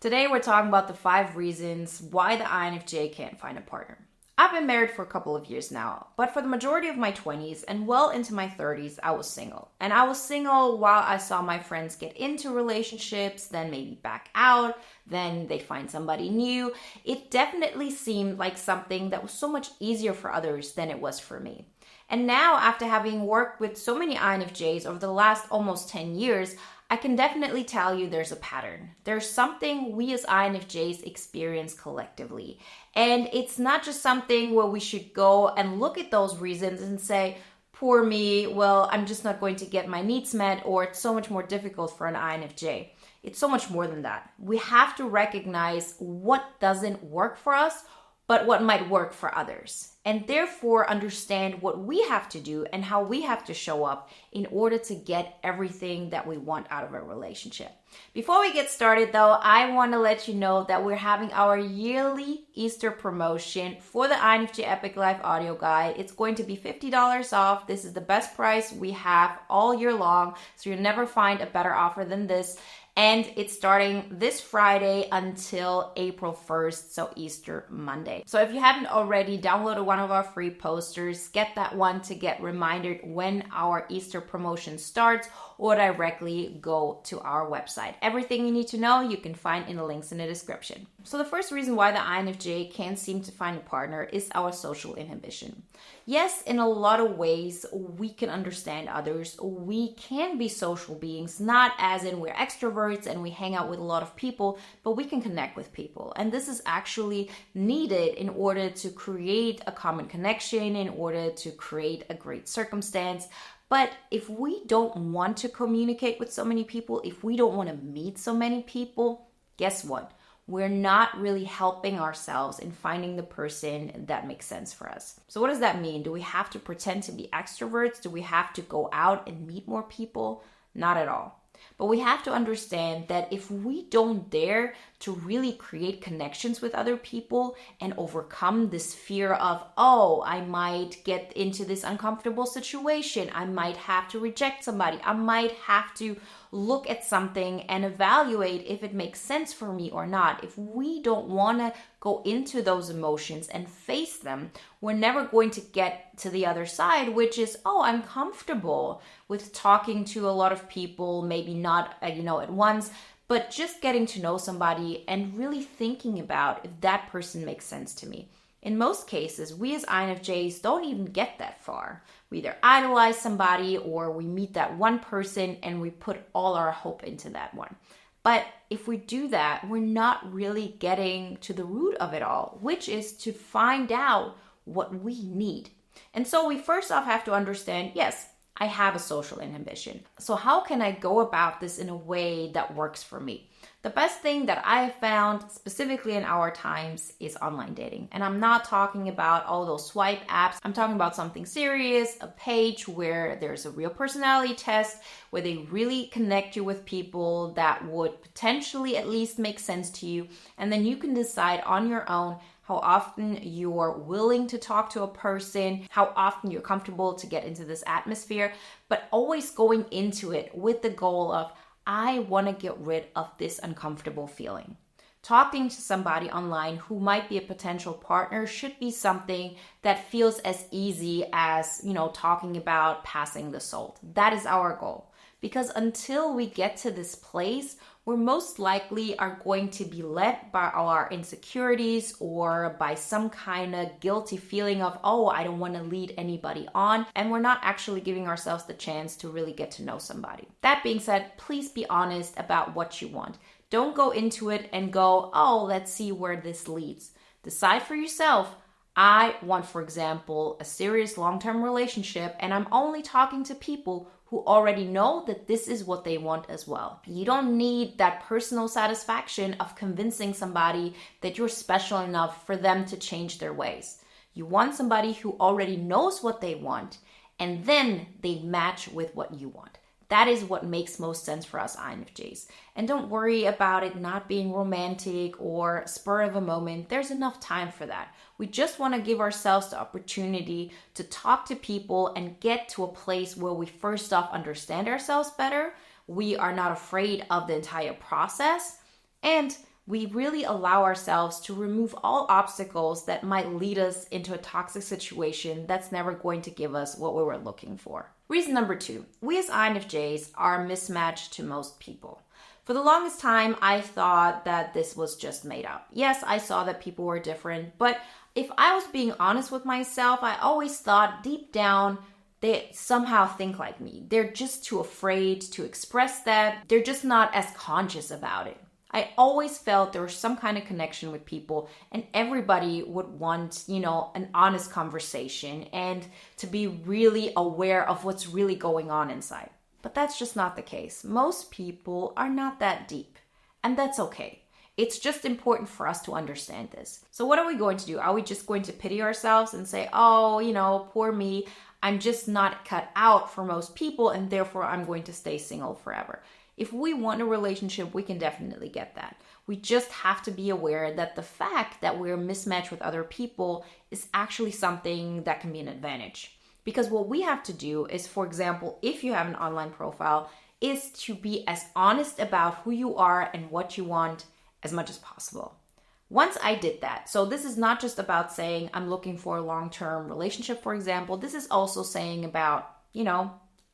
Today we're talking about the 5 reasons why the INFJ can't find a partner. I've been married for a couple of years now, but for the majority of my 20s and well into my 30s, I was single. And I was single while I saw my friends get into relationships, then maybe back out, then they find somebody new. It definitely seemed like something that was so much easier for others than it was for me. And now, after having worked with so many INFJs over the last almost 10 years, I can definitely tell you there's a pattern. There's something we as INFJs experience collectively. And it's not just something where we should go and look at those reasons and say, poor me, well, I'm just not going to get my needs met, or it's so much more difficult for an INFJ. It's so much more than that. We have to recognize what doesn't work for us, but what might work for others. And therefore understand what we have to do and how we have to show up in order to get everything that we want out of a relationship. Before we get started though, I want to let you know that we're having our yearly Easter promotion for the INFJ Epic Life audio guide. It's going to be $50 off. This is the best price we have all year long, so you'll never find a better offer than this. And it's starting this Friday until April 1st, so Easter Monday. So if you haven't already downloaded one of our free posters, get that one to get reminded when our Easter promotion starts, or directly go to our website. Everything you need to know, you can find in the links in the description. So the first reason why the INFJ can't seem to find a partner is our social inhibition. Yes, in a lot of ways, we can understand others. We can be social beings, not as in we're extroverts and we hang out with a lot of people, but we can connect with people. And this is actually needed in order to create a common connection, in order to create a great circumstance. But if we don't want to communicate with so many people, if we don't want to meet so many people, guess what? We're not really helping ourselves in finding the person that makes sense for us. So what does that mean? Do we have to pretend to be extroverts? Do we have to go out and meet more people? Not at all. But we have to understand that if we don't dare to really create connections with other people and overcome this fear of, oh, I might get into this uncomfortable situation, I might have to reject somebody, I might have to look at something and evaluate if it makes sense for me or not. If we don't want to go into those emotions and face them, we're never going to get to the other side, which is, oh, I'm comfortable with talking to a lot of people, maybe not, at once, but just getting to know somebody and really thinking about if that person makes sense to me. In most cases, we as INFJs don't even get that far. We either idolize somebody or we meet that one person and we put all our hope into that one. But if we do that, we're not really getting to the root of it all, which is to find out what we need. And so we first off have to understand, yes, I have a social inhibition. So how can I go about this in a way that works for me? The best thing that I have found, specifically in our times, is online dating. And I'm not talking about all those swipe apps. I'm talking about something serious, a page where there's a real personality test, where they really connect you with people that would potentially at least make sense to you. And then you can decide on your own how often you're willing to talk to a person, how often you're comfortable to get into this atmosphere, but always going into it with the goal of, I want to get rid of this uncomfortable feeling. Talking to somebody online who might be a potential partner should be something that feels as easy as, talking about passing the salt. That is our goal. Because until we get to this place, we're most likely are going to be led by our insecurities or by some kind of guilty feeling of, oh, I don't want to lead anybody on. And we're not actually giving ourselves the chance to really get to know somebody. That being said, please be honest about what you want. Don't go into it and go, oh, let's see where this leads. Decide for yourself. I want, for example, a serious long-term relationship, and I'm only talking to people who already know that this is what they want as well. You don't need that personal satisfaction of convincing somebody that you're special enough for them to change their ways. You want somebody who already knows what they want, and then they match with what you want. That is what makes most sense for us INFJs. And don't worry about it not being romantic or spur of a moment. There's enough time for that. We just want to give ourselves the opportunity to talk to people and get to a place where we first off understand ourselves better. We are not afraid of the entire process. And We really allow ourselves to remove all obstacles that might lead us into a toxic situation that's never going to give us what we were looking for. Reason number 2, we as INFJs are mismatched to most people. For the longest time, I thought that this was just made up. Yes, I saw that people were different, but if I was being honest with myself, I always thought deep down they somehow think like me. They're just too afraid to express that. They're just not as conscious about it. I always felt there was some kind of connection with people, and everybody would want, an honest conversation and to be really aware of what's really going on inside. But that's just not the case. Most people are not that deep, and that's okay. It's just important for us to understand this. So what are we going to do? Are we just going to pity ourselves and say, oh, poor me, I'm just not cut out for most people, and therefore I'm going to stay single forever? If we want a relationship, we can definitely get that. We just have to be aware that the fact that we're mismatched with other people is actually something that can be an advantage. Because what we have to do is, for example, if you have an online profile, is to be as honest about who you are and what you want as much as possible. Once I did that, so this is not just about saying I'm looking for a long-term relationship, for example. This is also saying about,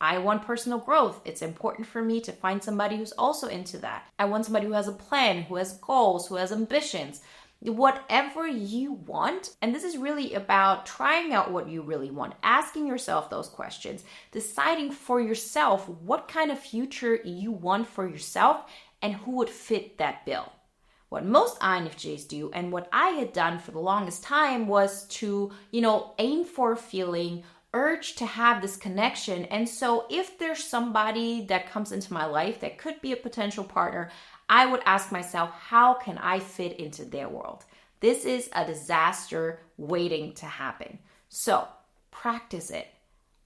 I want personal growth. It's important for me to find somebody who's also into that. I want somebody who has a plan, who has goals, who has ambitions. Whatever you want. And this is really about trying out what you really want, asking yourself those questions, deciding for yourself what kind of future you want for yourself and who would fit that bill. What most INFJs do, and what I had done for the longest time, was to, aim for a feeling, urge to have this connection. And so if there's somebody that comes into my life that could be a potential partner, I would ask myself, how can I fit into their world? This is a disaster waiting to happen. So practice it.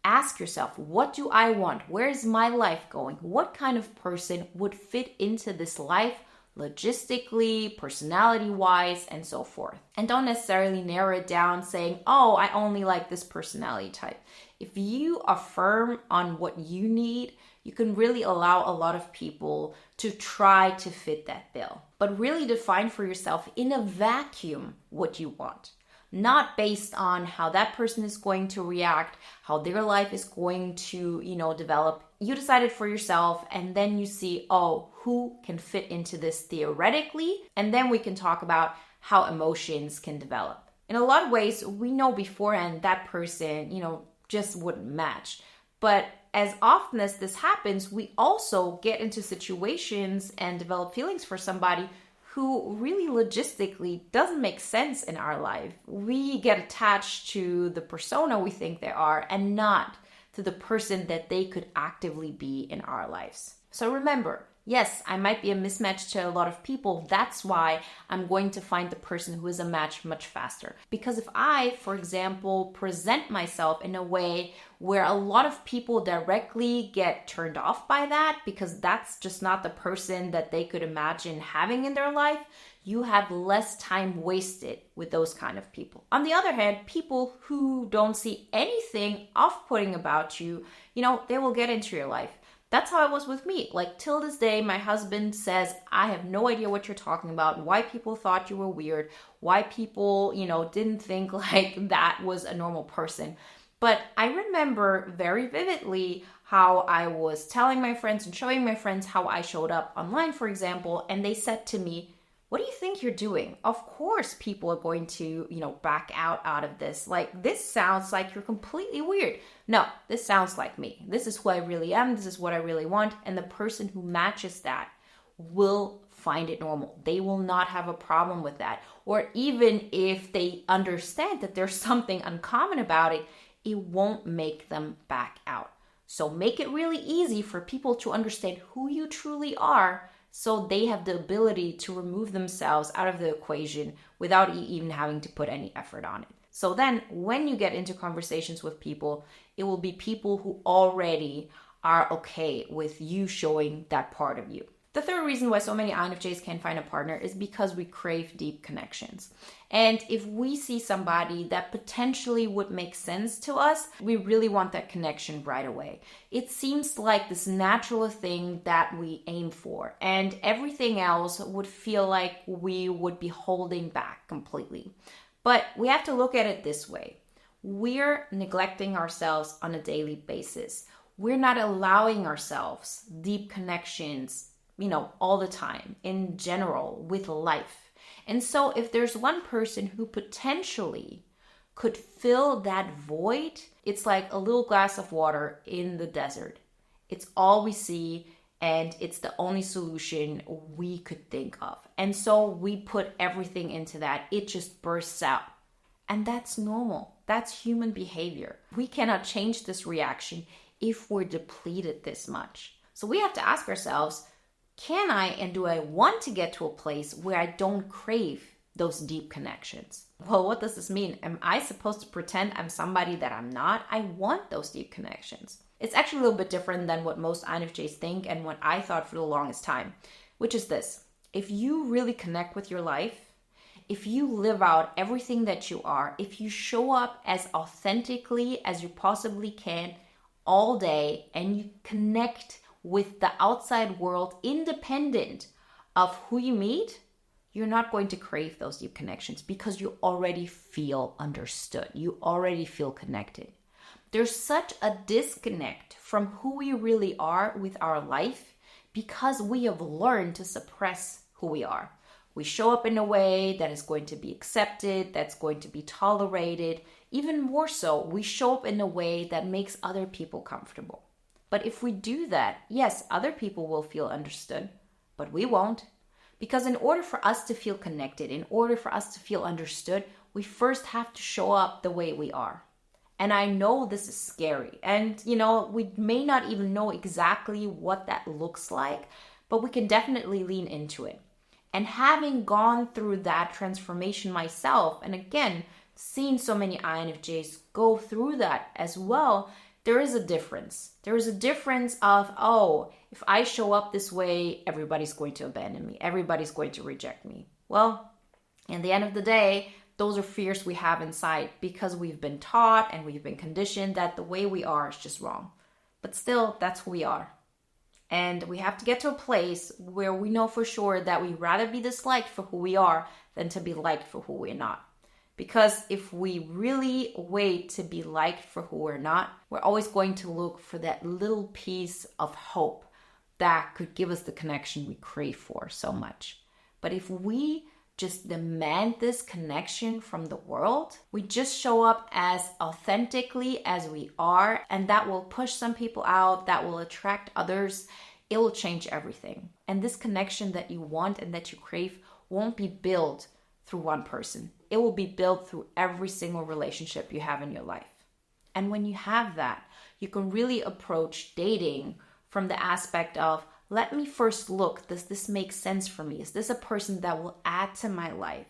Ask yourself, what do I want? Where is my life going? What kind of person would fit into this life? Logistically, personality-wise, and so forth. And don't necessarily narrow it down saying, oh, I only like this personality type. If you are firm on what you need, you can really allow a lot of people to try to fit that bill. But really define for yourself in a vacuum what you want. Not based on how that person is going to react, how their life is going to, develop. You decided for yourself, and then you see, who can fit into this theoretically? And then we can talk about how emotions can develop. In a lot of ways, we know beforehand that person, just wouldn't match. But as often as this happens, we also get into situations and develop feelings for somebody who really logistically doesn't make sense in our life. We get attached to the persona we think they are and not to the person that they could actively be in our lives. So remember, yes, I might be a mismatch to a lot of people. That's why I'm going to find the person who is a match much faster. Because if I, for example, present myself in a way where a lot of people directly get turned off by that because that's just not the person that they could imagine having in their life, you have less time wasted with those kind of people. On the other hand, people who don't see anything off-putting about you, they will get into your life. That's how it was with me. Like, till this day, my husband says, I have no idea what you're talking about, why people thought you were weird, why people, didn't think like that was a normal person. But I remember very vividly how I was telling my friends and showing my friends how I showed up online, for example, and they said to me, what do you think you're doing? Of course people are going to, back out of this. Like, this sounds like you're completely weird. No, this sounds like me. This is who I really am. This is what I really want. And the person who matches that will find it normal. They will not have a problem with that. Or even if they understand that there's something uncommon about it, it won't make them back out. So make it really easy for people to understand who you truly are, so they have the ability to remove themselves out of the equation without even having to put any effort on it. So then when you get into conversations with people, it will be people who already are okay with you showing that part of you. The third reason why so many INFJs can't find a partner is because we crave deep connections. And if we see somebody that potentially would make sense to us, we really want that connection right away. It seems like this natural thing that we aim for, and everything else would feel like we would be holding back completely. But we have to look at it this way. We're neglecting ourselves on a daily basis. We're not allowing ourselves deep connections, all the time in general with life. And so if there's one person who potentially could fill that void, it's like a little glass of water in the desert. It's all we see, and it's the only solution we could think of. And so we put everything into that. It just bursts out. And that's normal. That's human behavior. We cannot change this reaction if we're depleted this much. So we have to ask ourselves, can I and do I want to get to a place where I don't crave those deep connections? Well, what does this mean? Am I supposed to pretend I'm somebody that I'm not? I want those deep connections. It's actually a little bit different than what most INFJs think and what I thought for the longest time, which is this. If you really connect with your life, if you live out everything that you are, if you show up as authentically as you possibly can all day, and you connect with the outside world independent of who you meet, you're not going to crave those deep connections because you already feel understood. You already feel connected. There's such a disconnect from who we really are with our life because we have learned to suppress who we are. We show up in a way that is going to be accepted, that's going to be tolerated. Even more so, we show up in a way that makes other people comfortable. But if we do that, yes, other people will feel understood, but we won't. Because in order for us to feel connected, in order for us to feel understood, we first have to show up the way we are. And I know this is scary. And, we may not even know exactly what that looks like, but we can definitely lean into it. And having gone through that transformation myself, and again, seen so many INFJs go through that as well, there is a difference. There is a difference of, if I show up this way, everybody's going to abandon me. Everybody's going to reject me. Well, in the end of the day, those are fears we have inside because we've been taught and we've been conditioned that the way we are is just wrong. But still, that's who we are. And we have to get to a place where we know for sure that we'd rather be disliked for who we are than to be liked for who we're not. Because if we really wait to be liked for who we're not, we're always going to look for that little piece of hope that could give us the connection we crave for so much. But if we just demand this connection from the world, we just show up as authentically as we are, and that will push some people out, that will attract others. It will change everything. And this connection that you want and that you crave won't be built through one person. It will be built through every single relationship you have in your life. And when you have that, you can really approach dating from the aspect of, let me first look, does this make sense for me? Is this a person that will add to my life?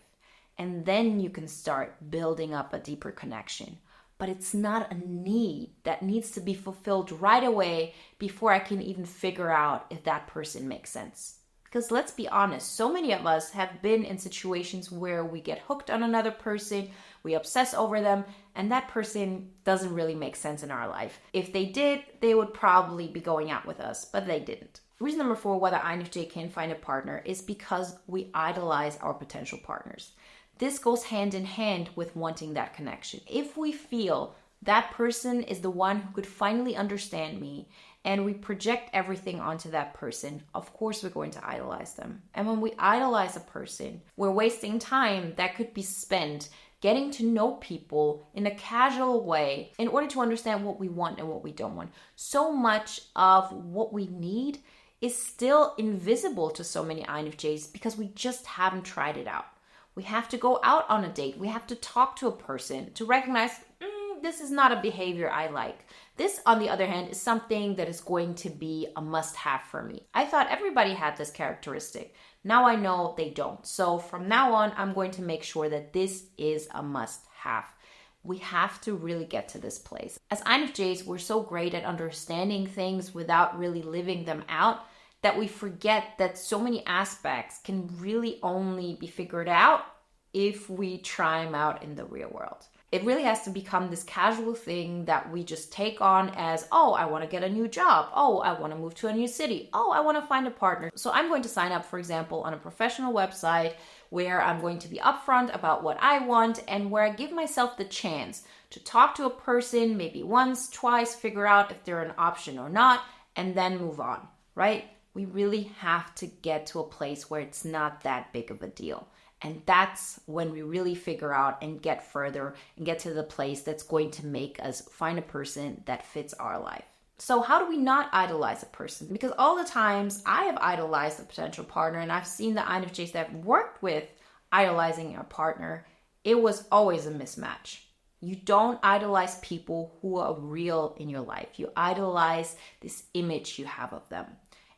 And then you can start building up a deeper connection. But it's not a need that needs to be fulfilled right away before I can even figure out if that person makes sense. Because let's be honest, so many of us have been in situations where we get hooked on another person, we obsess over them, and that person doesn't really make sense in our life. If they did, they would probably be going out with us, but they didn't. Reason number 4 why the INFJ can't find a partner is because we idolize our potential partners. This goes hand in hand with wanting that connection. If we feel that person is the one who could finally understand me, and we project everything onto that person, of course we're going to idolize them. And when we idolize a person, we're wasting time that could be spent getting to know people in a casual way in order to understand what we want and what we don't want. So much of what we need is still invisible to so many INFJs because we just haven't tried it out. We have to go out on a date. We have to talk to a person to recognize, this is not a behavior I like. This, on the other hand, is something that is going to be a must-have for me. I thought everybody had this characteristic. Now I know they don't. So from now on, I'm going to make sure that this is a must-have. We have to really get to this place. As INFJs, we're so great at understanding things without really living them out that we forget that so many aspects can really only be figured out if we try them out in the real world. It really has to become this casual thing that we just take on as, oh, I want to get a new job. Oh, I want to move to a new city. Oh, I want to find a partner. So I'm going to sign up, for example, on a professional website where I'm going to be upfront about what I want and where I give myself the chance to talk to a person maybe once, twice, figure out if they're an option or not, and then move on, right? We really have to get to a place where it's not that big of a deal. And that's when we really figure out and get further and get to the place that's going to make us find a person that fits our life. So how do we not idolize a person? Because all the times I have idolized a potential partner, and I've seen the INFJs that I've worked with idolizing a partner, it was always a mismatch. You don't idolize people who are real in your life. You idolize this image you have of them.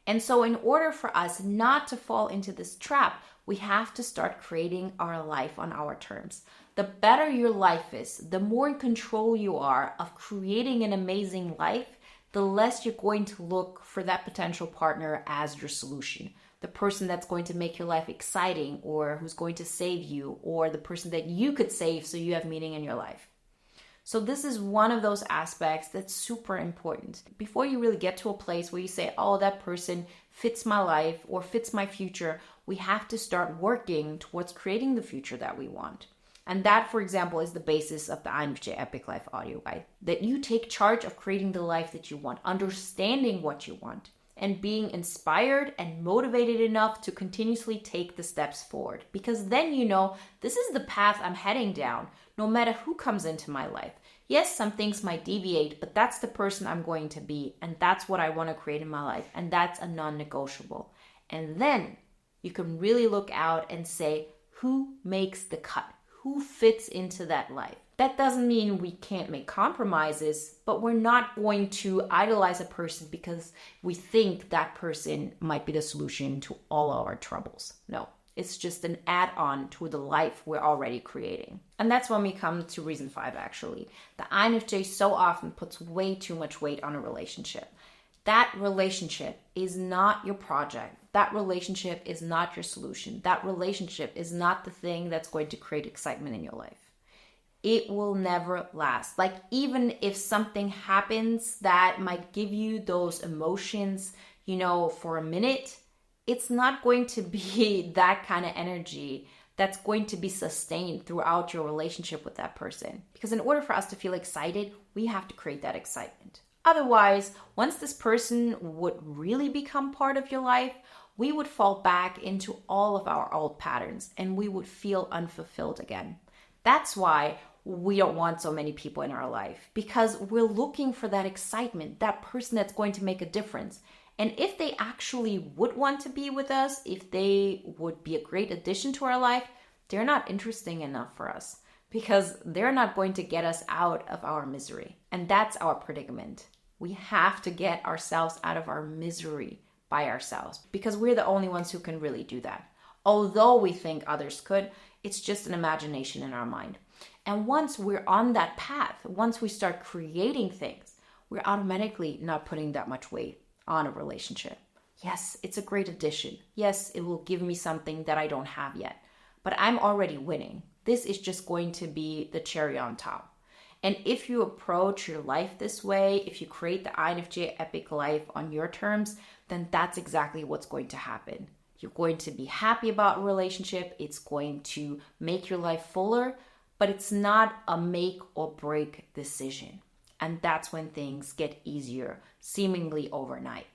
And so in order for us not to fall into this trap, we have to start creating our life on our terms. The better your life is, the more in control you are of creating an amazing life, the less you're going to look for that potential partner as your solution. The person that's going to make your life exciting, or who's going to save you, or the person that you could save so you have meaning in your life. So this is one of those aspects that's super important. Before you really get to a place where you say, oh, that person fits my life or fits my future, we have to start working towards creating the future that we want. And that, for example, is the basis of the INFJ Epic Life audio guide. That you take charge of creating the life that you want, understanding what you want, and being inspired and motivated enough to continuously take the steps forward. Because then you know, this is the path I'm heading down, no matter who comes into my life. Yes, some things might deviate, but that's the person I'm going to be, and that's what I want to create in my life, and that's a non-negotiable. And then you can really look out and say, who makes the cut? Who fits into that life? That doesn't mean we can't make compromises, but we're not going to idolize a person because we think that person might be the solution to all our troubles. No, it's just an add-on to the life we're already creating. And that's when we come to reason 5, actually. The INFJ so often puts way too much weight on a relationship. That relationship is not your project. That relationship is not your solution. That relationship is not the thing that's going to create excitement in your life. It will never last. Like, even if something happens that might give you those emotions, for a minute, it's not going to be that kind of energy that's going to be sustained throughout your relationship with that person. Because in order for us to feel excited, we have to create that excitement. Otherwise, once this person would really become part of your life, we would fall back into all of our old patterns and we would feel unfulfilled again. That's why we don't want so many people in our life, because we're looking for that excitement, that person that's going to make a difference. And if they actually would want to be with us, if they would be a great addition to our life, they're not interesting enough for us, because they're not going to get us out of our misery. And that's our predicament. We have to get ourselves out of our misery by ourselves, because we're the only ones who can really do that. Although we think others could, it's just an imagination in our mind. And once we're on that path, once we start creating things, we're automatically not putting that much weight on a relationship. Yes, it's a great addition. Yes, it will give me something that I don't have yet, but I'm already winning. This is just going to be the cherry on top. And if you approach your life this way, if you create the INFJ Epic Life on your terms, then that's exactly what's going to happen. You're going to be happy about a relationship. It's going to make your life fuller, but it's not a make or break decision. And that's when things get easier, seemingly overnight.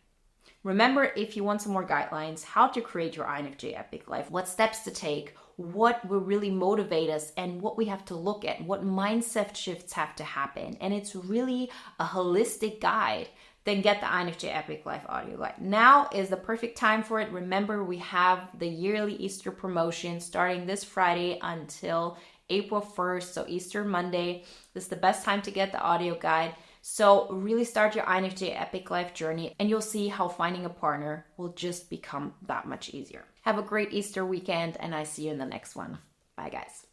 Remember, if you want some more guidelines, how to create your INFJ Epic Life, what steps to take, what will really motivate us, and what we have to look at, what mindset shifts have to happen. And it's really a holistic guide. Then get the INFJ Epic Life audio guide. Now is the perfect time for it. Remember, we have the yearly Easter promotion starting this Friday until April 1st, so Easter Monday. This is the best time to get the audio guide. So really start your INFJ Epic Life journey, and you'll see how finding a partner will just become that much easier. Have a great Easter weekend, and I see you in the next one. Bye, guys.